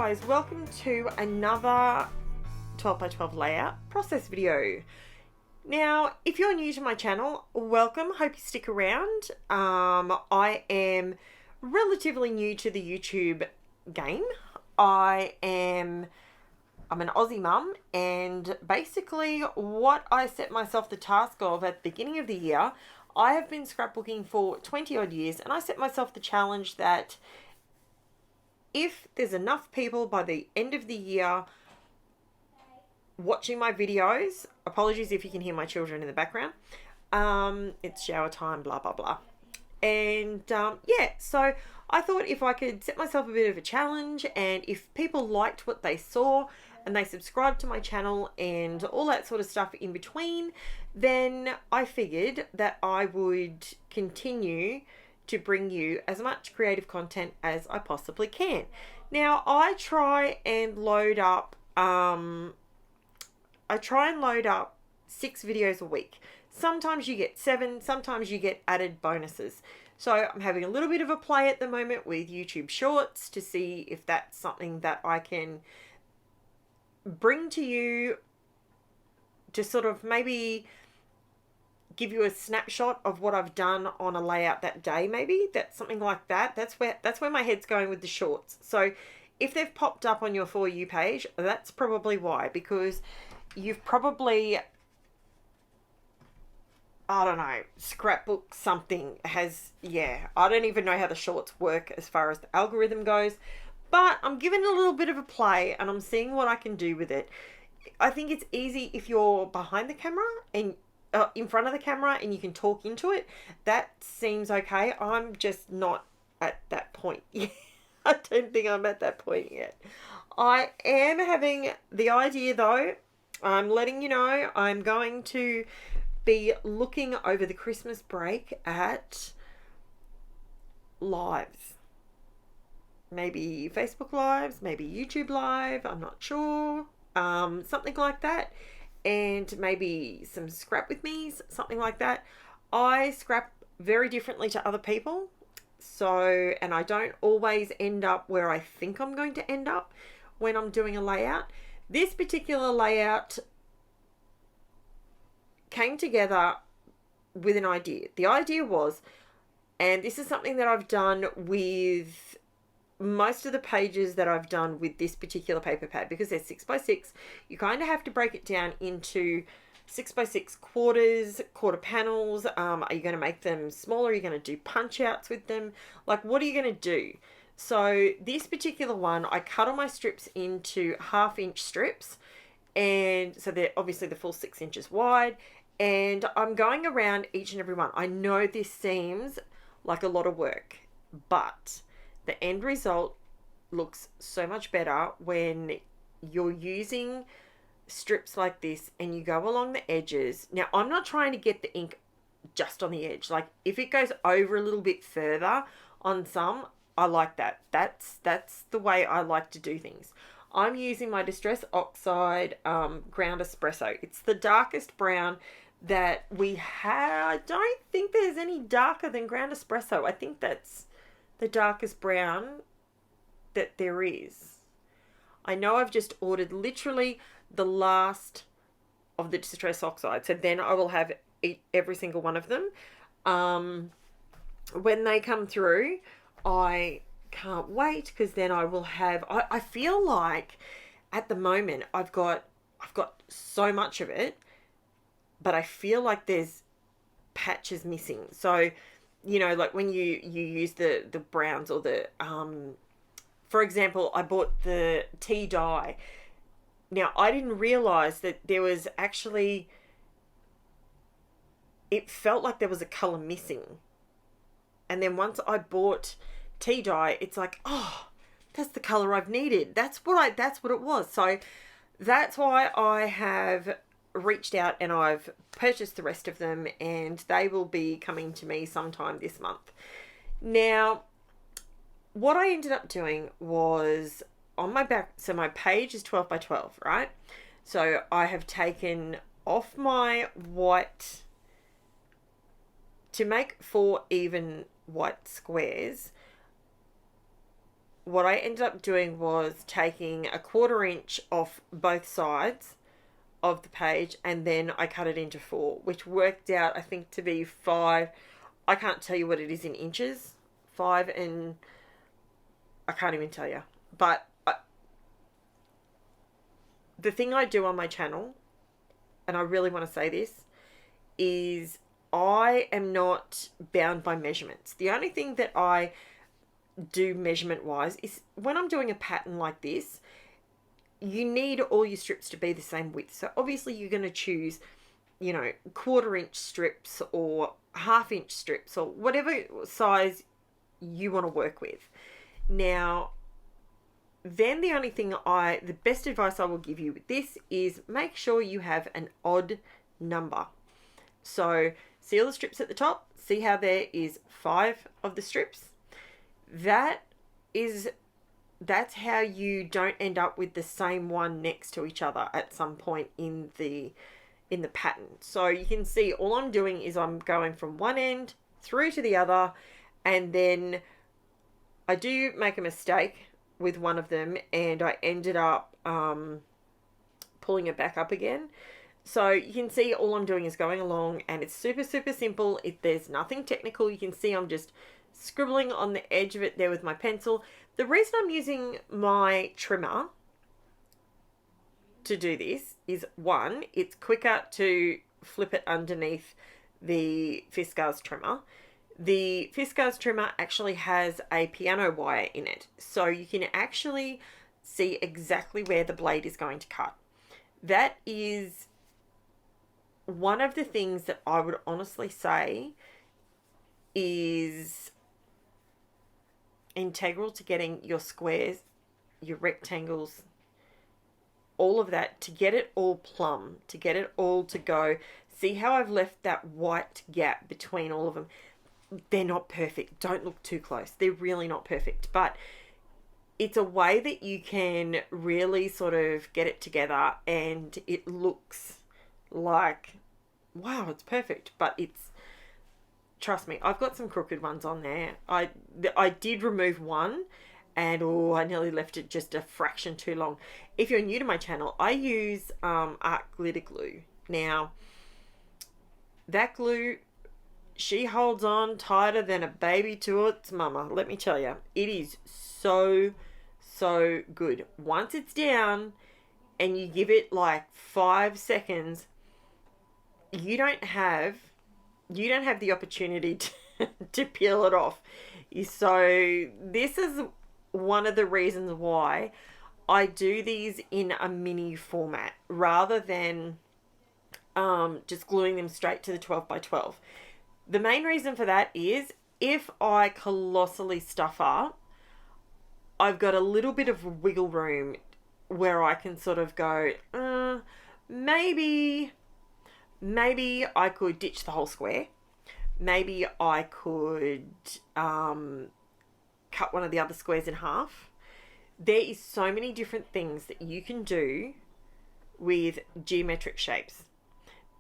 guys, welcome to another 12 by 12 layout process video. Now, if you're new to my channel, welcome. Hope you stick around. I am relatively new to the YouTube game. I'm an Aussie mum, and basically what I set myself the task of at the beginning of the year, I have been scrapbooking for 20 odd years, and I set myself the challenge that if there's enough people by the end of the year watching my videos, apologies if you can hear my children in the background, it's shower time, blah, blah, blah. And yeah, so I thought if I could set myself a bit of a challenge, and if people liked what they saw and they subscribed to my channel and all that sort of stuff in between, then I figured that I would continue to bring you as much creative content as I possibly can. Now, I try and load up 6 videos a week. Sometimes you get 7, sometimes you get added bonuses. So I'm having a little bit of a play at the moment with YouTube Shorts to see if that's something that I can bring to you to sort of maybe give you a snapshot of what I've done on a layout that day. Maybe that's something like that. That's where my head's going with the shorts. So if they've popped up on your For You page, that's probably why, because you've probably, I don't know, scrapbook something has, yeah, I don't even know how the shorts work as far as the algorithm goes, but I'm giving it a little bit of a play and I'm seeing what I can do with it. I think it's easy if you're behind the camera and in front of the camera and you can talk into it. That seems okay. I'm just not at that point yet. I don't think I'm at that point yet. I am having the idea though. I'm letting you know I'm going to be looking over the Christmas break at lives. Maybe Facebook lives, maybe YouTube live, I'm not sure. Something like that. And maybe some scrap with me's, something like that. I scrap very differently to other people. So, and I don't always end up where I think I'm going to end up when I'm doing a layout. This particular layout came together with an idea. The idea was, and this is something that I've done with most of the pages that I've done with this particular paper pad, because they're 6 by 6, you kind of have to break it down into 6 by 6 quarters, quarter panels. Are you going to make them smaller? Are you going to do punch outs with them? Like, what are you going to do? So this particular one, I cut all my strips into 1/2 inch strips, and so they're obviously the full 6 inches wide, and I'm going around each and every one. I know this seems like a lot of work, but the end result looks so much better when you're using strips like this and you go along the edges. Now, I'm not trying to get the ink just on the edge. Like, if it goes over a little bit further on some, I like that. That's the way I like to do things. I'm using my Distress Oxide ground espresso. It's the darkest brown that we have. I don't think there's any darker than ground espresso. I think that's the darkest brown that there is. I know I've just ordered literally the last of the Distress Oxide, so then I will have every single one of them. When they come through, I can't wait, because then I will have, I feel like at the moment I've got so much of it, but I feel like there's patches missing. So, you know, like when you use the browns or the, for example, I bought the tea dye. Now, I didn't realize that there was actually, it felt like there was a color missing. And then once I bought tea dye, it's like, oh, that's the color I've needed. That's what it was. So that's why I have reached out and I've purchased the rest of them, and they will be coming to me sometime this month. Now, what I ended up doing was on my back, so my page is 12 by 12, right? So I have taken off my white to make 4 even white squares. what I ended up doing was taking a 1/4 inch off both sides of the page, and then I cut it into 4, which worked out, I think, to be 5. I can't tell you what it is in inches. 5 and I can't even tell you. But the thing I do on my channel, and I really want to say this, is I am not bound by measurements. The only thing that I do measurement wise is when I'm doing a pattern like this, you need all your strips to be the same width. So obviously you're going to choose, 1/4 inch strips or 1/2 inch strips or whatever size you want to work with. Now, then the only thing the best advice I will give you with this is make sure you have an odd number. So see all the strips at the top? See how there is 5 of the strips? That's how you don't end up with the same one next to each other at some point in the pattern. So you can see all I'm doing is I'm going from one end through to the other, and then I do make a mistake with one of them and I ended up pulling it back up again. So you can see all I'm doing is going along, and it's super, super simple. There's nothing technical. You can see I'm just scribbling on the edge of it there with my pencil. The reason I'm using my trimmer to do this is, one, it's quicker to flip it underneath the Fiskars trimmer. The Fiskars trimmer actually has a piano wire in it, so you can actually see exactly where the blade is going to cut. That is one of the things that I would honestly say is integral to getting your squares, your rectangles, all of that, to get it all plumb, to get it all to go. See how I've left that white gap between all of them? They're not perfect. Don't look too close. They're really not perfect, but it's a way that you can really sort of get it together and it looks like, wow, it's perfect. But trust me, I've got some crooked ones on there. I did remove one, and I nearly left it just a fraction too long. If you're new to my channel, I use art glitter glue. Now, that glue, she holds on tighter than a baby to its mama. Let me tell you, it is so good. Once it's down and you give it like 5 seconds, you don't have the opportunity to peel it off. So this is one of the reasons why I do these in a mini format rather than just gluing them straight to the 12 by 12. The main reason for that is if I colossally stuff up, I've got a little bit of wiggle room where I can sort of go, maybe I could ditch the whole square. Maybe I could cut one of the other squares in half. There is so many different things that you can do with geometric shapes.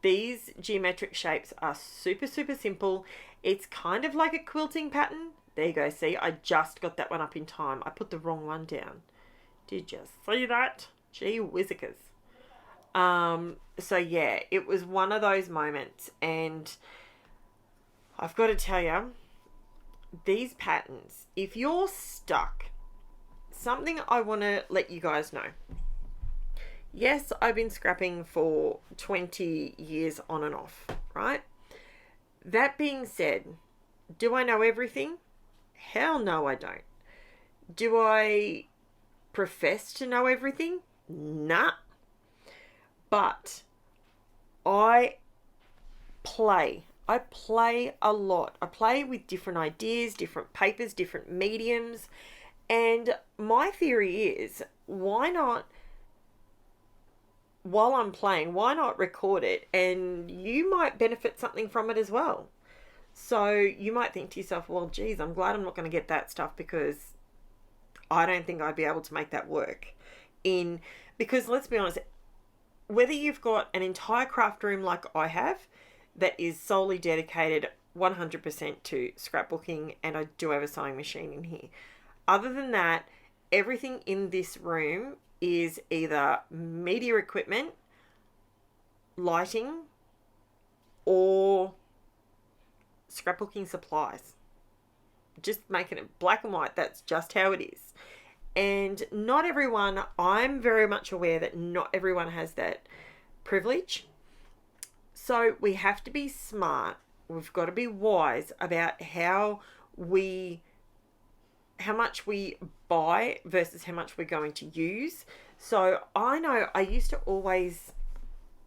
These geometric shapes are super, super simple. It's kind of like a quilting pattern. There you go. See, I just got that one up in time. I put the wrong one down. Did you see that? Gee whizzikers. So yeah, it was one of those moments, and I've got to tell you, these patterns, if you're stuck, something I want to let you guys know. Yes, I've been scrapping for 20 years on and off, right? That being said, do I know everything? Hell no, I don't. Do I profess to know everything? Nah. But I play a lot. I play with different ideas, different papers, different mediums. And my theory is, why not, while I'm playing, why not record it? And you might benefit something from it as well. So you might think to yourself, well, geez, I'm glad I'm not going to get that stuff because I don't think I'd be able to make that work. Because let's be honest, whether you've got an entire craft room like I have that is solely dedicated 100% to scrapbooking, and I do have a sewing machine in here, Other than that, everything in this room is either media equipment, lighting, or scrapbooking supplies. Just making it black and white. That's just how it is. And not everyone, I'm very much aware that not everyone has that privilege. So we have to be smart. We've got to be wise about how much we buy versus how much we're going to use. So I know I used to always,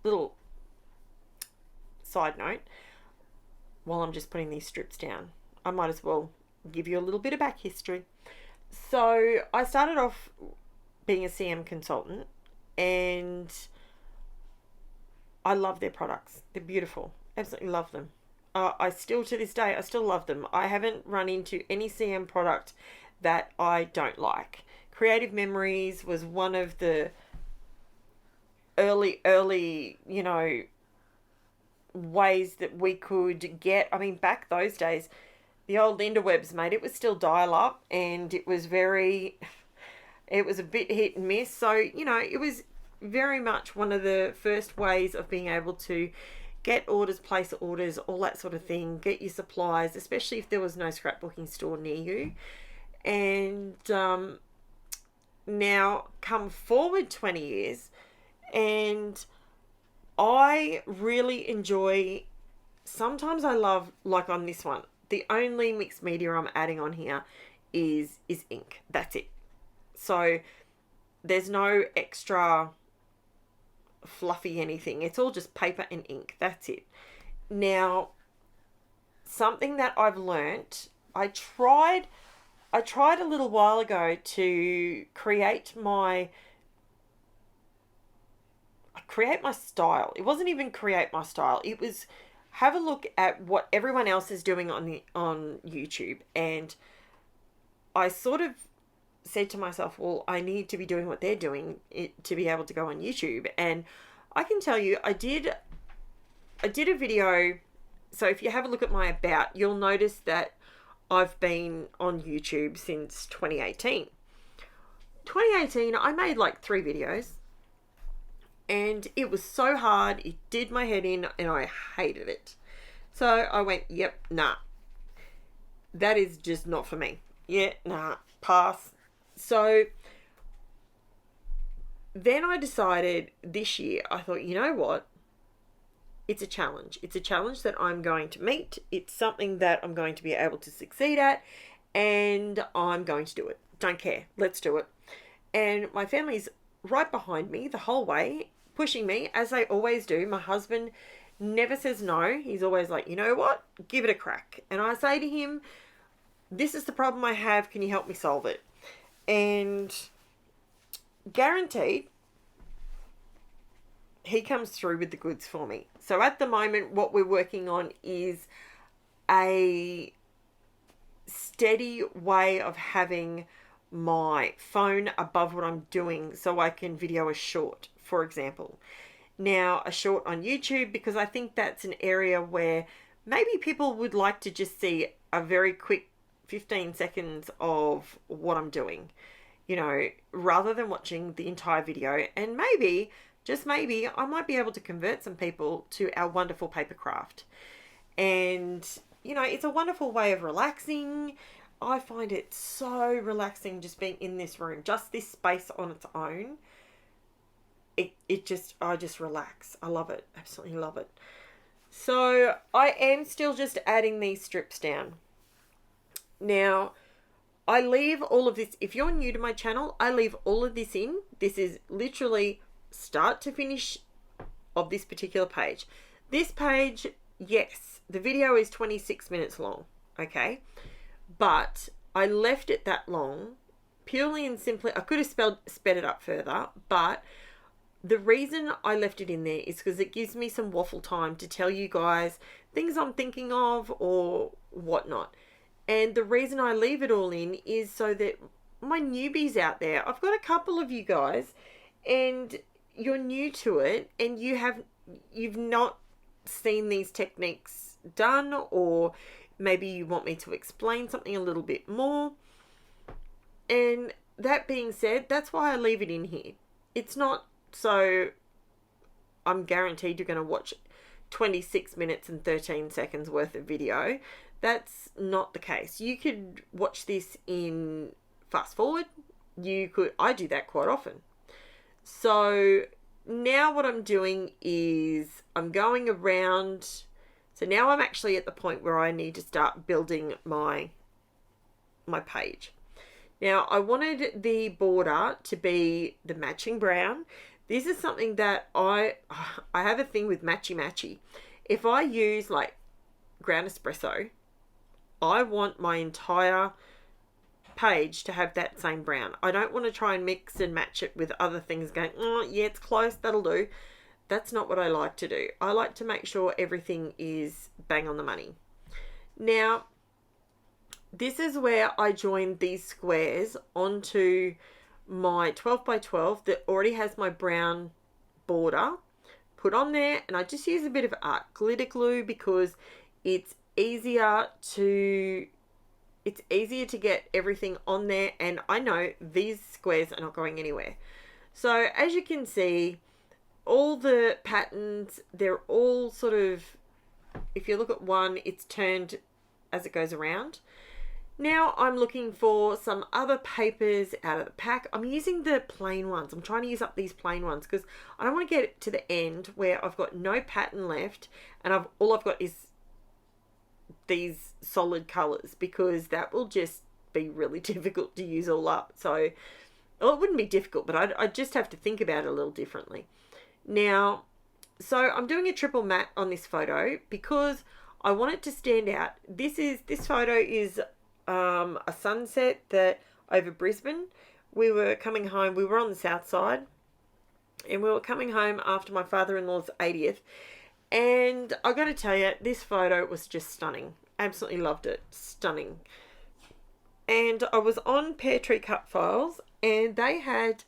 little side note, while I'm just putting these strips down, I might as well give you a little bit of back history. So I started off being a CM consultant, and I love their products. They're beautiful. Absolutely love them. I still, to this day, I still love them. I haven't run into any CM product that I don't like. Creative Memories was one of the early, ways that we could get. I mean, back those days, the old interwebs, mate, it was still dial-up, and it was a bit hit and miss. So, it was very much one of the first ways of being able to get orders, place orders, all that sort of thing, get your supplies, especially if there was no scrapbooking store near you. And now come forward 20 years, and I really enjoy, sometimes I love, like on this one, the only mixed media I'm adding on here is ink. That's it. So there's no extra fluffy anything. It's all just paper and ink. That's it. Now, something that I've learnt, I tried a little while ago to create my style. It wasn't even create my style. It was have a look at what everyone else is doing on YouTube, and I sort of said to myself, well, I need to be doing what they're doing to be able to go on YouTube. And I can tell you, I did a video. So if you have a look at my about, you'll notice that I've been on YouTube since 2018. 2018, I made like 3 videos, and it was so hard. It did my head in, and I hated it. So I went, yep, nah, that is just not for me. Yeah, nah, pass. So then I decided this year, I thought, you know what? It's a challenge. It's a challenge that I'm going to meet. It's something that I'm going to be able to succeed at, and I'm going to do it. Don't care. Let's do it. And my family's right behind me the whole way, pushing me, as they always do. My husband never says no. He's always like, you know what? Give it a crack. And I say to him, this is the problem I have. Can you help me solve it? And guaranteed, he comes through with the goods for me. So at the moment, what we're working on is a steady way of having my phone above what I'm doing so I can video a short, for example. Now, a short on YouTube, because I think that's an area where maybe people would like to just see a very quick 15 seconds of what I'm doing, rather than watching the entire video. And maybe, just maybe, I might be able to convert some people to our wonderful paper craft. And, it's a wonderful way of relaxing. I find it so relaxing just being in this room, just this space on its own. I just relax. I love it. Absolutely love it. So I am still just adding these strips down. Now, I leave all of this, if you're new to my channel, I leave all of this in. This is literally start to finish of this particular page. This page, yes, the video is 26 minutes long, okay? But I left it that long purely and simply, I could have sped it up further, but the reason I left it in there is because it gives me some waffle time to tell you guys things I'm thinking of or whatnot. And the reason I leave it all in is so that my newbies out there, I've got a couple of you guys, and you're new to it, and you've not seen these techniques done, or maybe you want me to explain something a little bit more. And that being said, that's why I leave it in here. It's not so I'm guaranteed you're going to watch 26 minutes and 13 seconds worth of video. That's not the case. You could watch this in fast forward. I do that quite often. So now what I'm doing is I'm going around. So now I'm actually at the point where I need to start building my page. Now I wanted the border to be the matching brown. This is something that I have a thing with matchy. If I use like ground espresso, I want my entire page to have that same brown. I don't want to try and mix and match it with other things going, oh, yeah, it's close, that'll do. That's not what I like to do. I like to make sure everything is bang on the money. Now, this is where I join these squares onto my 12 by 12 that already has my brown border put on there, and I just use a bit of art glitter glue because it's easier to get everything on there, and I know these squares are not going anywhere. So as you can see, all the patterns, they're all sort of, if you look at one, it's turned as it goes around. Now I'm looking for some other papers out of the pack. I'm using the plain ones. I'm trying to use up these plain ones because I don't want to get it to the end where I've got no pattern left and all I've got is these solid colors, because that will just be really difficult to use all up. So, well, it wouldn't be difficult, but I'd just have to think about it a little differently. Now, so I'm doing a triple matte on this photo because I want it to stand out. This photo is a sunset that over Brisbane. We were coming home. We were on the south side, and we were coming home after my father-in-law's 80th. And I got to tell you, this photo was just stunning. Absolutely loved it. Stunning. And I was on Pear Tree CUTFILES, and they had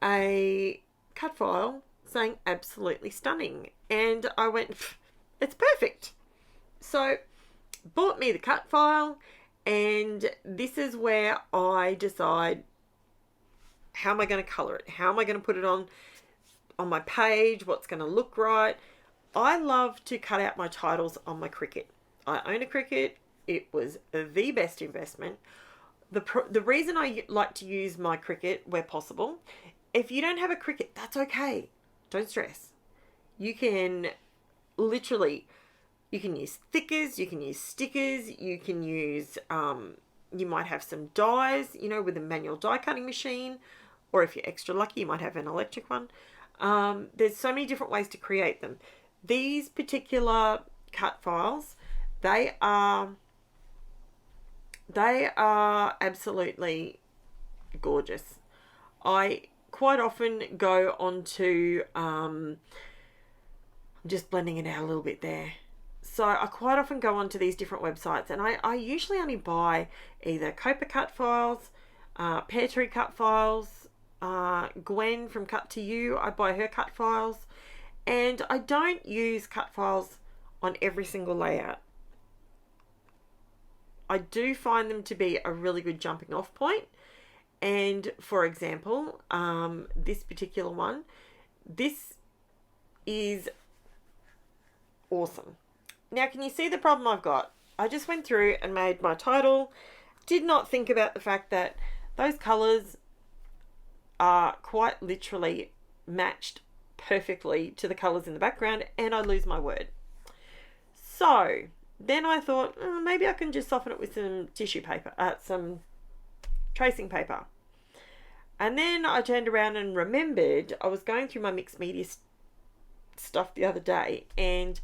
a cut file saying absolutely stunning. And I went, it's perfect. So bought me the cut file, and this is where I decide, how am I going to color it? How am I going to put it on my page? What's going to look right? I love to cut out my titles on my Cricut. I own a Cricut. It was the best investment. The reason I like to use my Cricut where possible, if you don't have a Cricut, that's okay. Don't stress. You can literally, you can use thickers, you can use stickers, you can use, you might have some dies, with a manual die cutting machine, or if you're extra lucky, you might have an electric one. There's so many different ways to create them. These particular cut files, they are absolutely gorgeous. I quite often go onto, I'm just blending it out a little bit there. So I quite often go onto these different websites, and I usually only buy either Copa cut files, Pear Tree cut files, Gwen from Cut to You, I buy her cut files. And I don't use cut files on every single layout. I do find them to be a really good jumping off point. And for example, this particular one, this is awesome. Now, can you see the problem I've got? I just went through and made my title, did not think about the fact that those colors are quite literally matched perfectly to the colors in the background, and I lose my word. So then I thought, maybe I can just soften it with some tissue paper, some tracing paper. And then I turned around and remembered I was going through my mixed media stuff the other day, and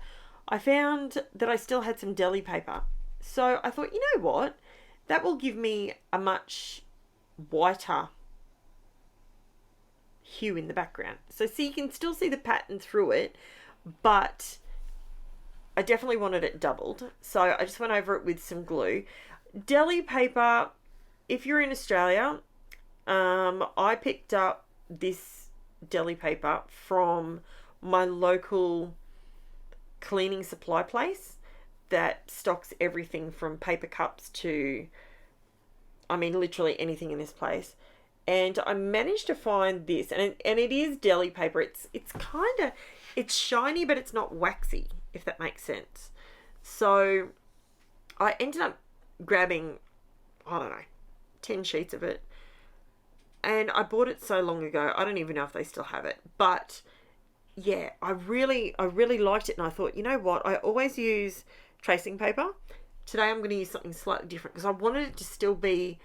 I found that I still had some deli paper. So I thought, you know what, that will give me a much whiter hue in the background. So see, you can still see the pattern through it, but I definitely wanted it doubled. So I just went over it with some glue. Deli paper, if you're in Australia, I picked up this deli paper from my local cleaning supply place that stocks everything from paper cups to I mean, literally anything in this place. And I managed to find this, and it is deli paper. It's kind of, it's shiny, but it's not waxy, if that makes sense. So I ended up grabbing, I don't know, 10 sheets of it. And I bought it so long ago, I don't even know if they still have it. But yeah, I really liked it, and I thought, you know what, I always use tracing paper. Today I'm going to use something slightly different because I wanted it to still be,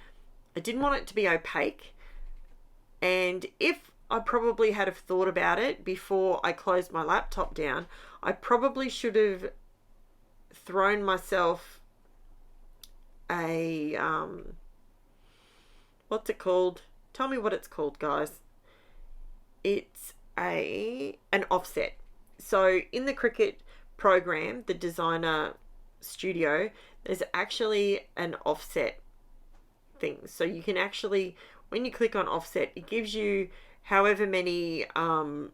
I didn't want it to be opaque. And if I probably had have thought about it before I closed my laptop down, I probably should have thrown myself a, what's it called? Tell me what it's called, guys. It's an offset. So in the Cricut program, the Designer Studio, there's actually an offset thing. So you can actually, when you click on offset, it gives you however many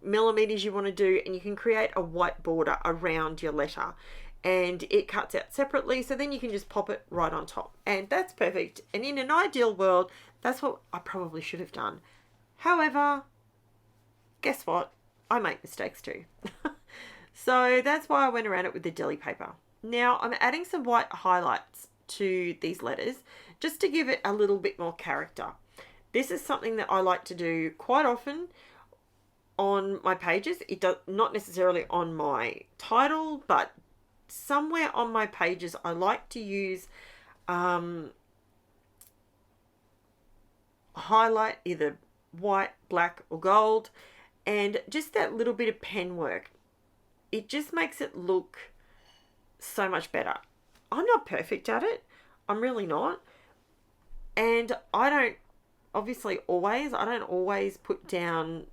millimeters you want to do, and you can create a white border around your letter, and it cuts out separately, so then you can just pop it right on top, and that's perfect. And in an ideal world, that's what I probably should have done. However, guess what? I make mistakes too. So that's why I went around it with the deli paper. Now I'm adding some white highlights to these letters just to give it a little bit more character. This is something that I like to do quite often on my pages. It does not necessarily on my title, but somewhere on my pages I like to use highlight, either white, black or gold, and just that little bit of pen work. It just makes it look so much better. I'm not perfect at it. I'm really not. And I don't always put down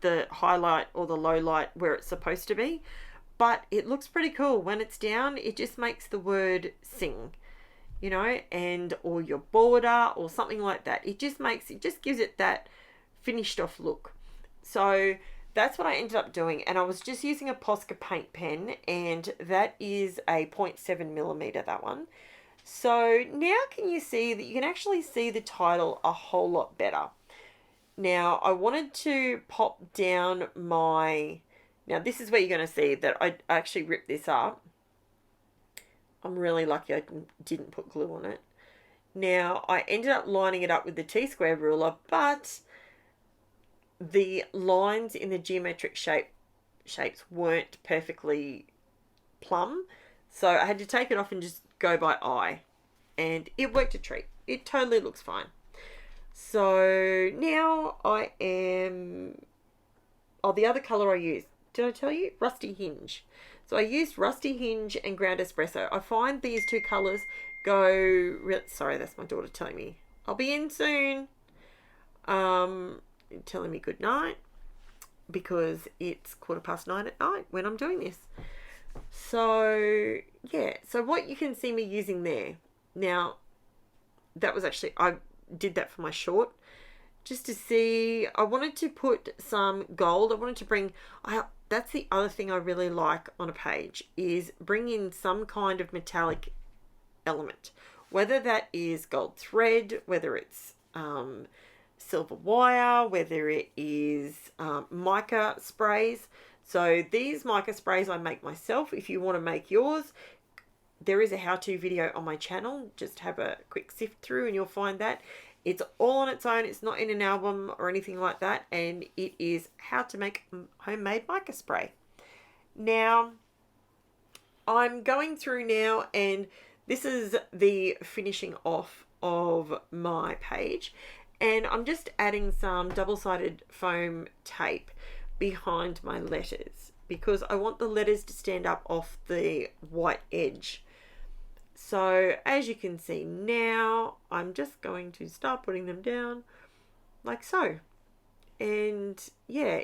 the highlight or the low light where it's supposed to be, but it looks pretty cool. When it's down, it just makes the word sing, you know, and or your border or something like that. It just gives it that finished off look. So that's what I ended up doing, and I was just using a Posca paint pen, and that is a 0.7 millimeter, that one. So now can you see that you can actually see the title a whole lot better. Now I wanted to pop down my, now this is where you're going to see that I actually ripped this up. I'm really lucky I didn't put glue on it. Now I ended up lining it up with the T-square ruler, but the lines in the geometric shapes weren't perfectly plumb, so I had to take it off and just go by eye, and it worked a treat. It totally looks fine. So now I am, oh, the other color I used, did I tell you? Rusty Hinge. So I used Rusty Hinge and Ground Espresso. I find these two colors go, sorry, that's my daughter telling me I'll be in soon. Telling me good night because it's 9:15 at night when I'm doing this. So yeah, so what you can see me using there, now that was actually, I did that for my short just to see, I wanted to put some gold. I wanted to bring, that's the other thing I really like on a page, is bring in some kind of metallic element, whether that is gold thread, whether it's silver wire, whether it is mica sprays. So these mica sprays I make myself. If you want to make yours, there is a how-to video on my channel. Just have a quick sift through and you'll find that. It's all on its own. It's not in an album or anything like that. And it is how to make homemade mica spray. Now, I'm going through now, and this is the finishing off of my page. And I'm just adding some double-sided foam tape behind my letters because I want the letters to stand up off the white edge. So as you can see now, I'm just going to start putting them down like so. And yeah,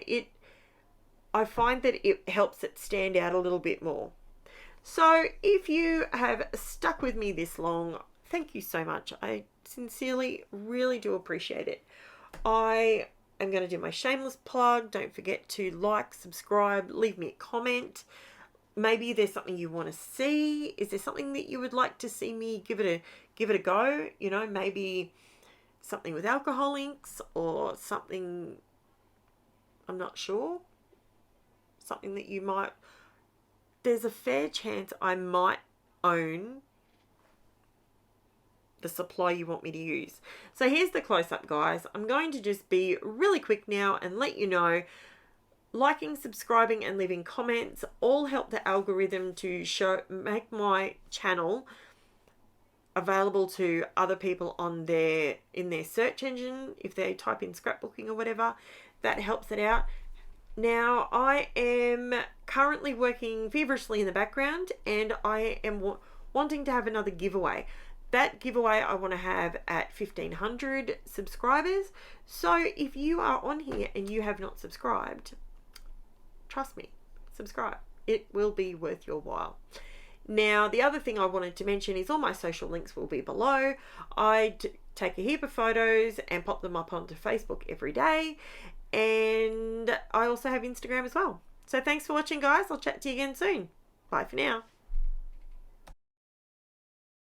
I find that it helps it stand out a little bit more. So if you have stuck with me this long, thank you so much. I sincerely really do appreciate it. I am going to do my shameless plug. Don't forget to like, subscribe, leave me a comment. Maybe there's something you want to see. Is there something that you would like to see me give it give it a go. You know, maybe something with alcohol inks or something, I'm not sure, something that you might, there's a fair chance I might own the supply you want me to use. So here's the close-up, guys. I'm going to just be really quick now and let you know, liking, subscribing, and leaving comments all help the algorithm to make my channel available to other people on in their search engine. If they type in scrapbooking or whatever, that helps it out. Now, I am currently working feverishly in the background, and I am wanting to have another giveaway. That giveaway I want to have at 1,500 subscribers. So if you are on here and you have not subscribed, trust me, subscribe. It will be worth your while. Now, the other thing I wanted to mention is all my social links will be below. I take a heap of photos and pop them up onto Facebook every day. And I also have Instagram as well. So thanks for watching, guys. I'll chat to you again soon. Bye for now.